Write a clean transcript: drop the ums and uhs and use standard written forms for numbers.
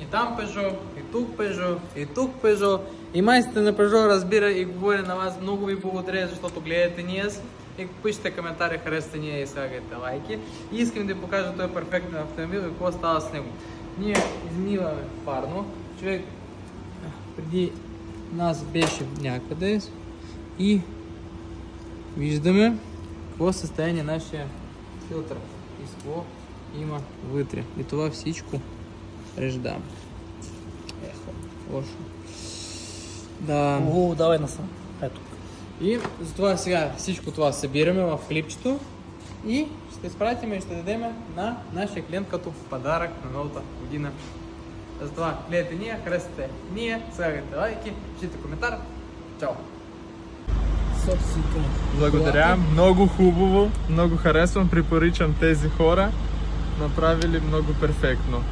И там Peugeot, и тук Peugeot, и тук Peugeot. И майстите на Peugeot разбира и говори на вас. Много ви благодаря, защото гледате ние. И пишете коментари, харесате ние и слагайте лайки. И искам да ви покажа този перфектен автомобил и какво става с него. Ние измиваме парно. Човек преди нас беше някъде и виждаме какво състояние на нашия филтър и с какво има вътре. И това всичко реждаме. Лошо. Да. Давай насам. Ето. И затова сега всичко това събираме в клипчето и ще изпратим и ще дадем на нашия клиент като подарък на новата година. Затова гледайте ние, харесате ние, слагайте лайки, пишете коментар. Чао! Благодаря, много хубаво, много харесвам, препоръчам тези хора, направили много перфектно.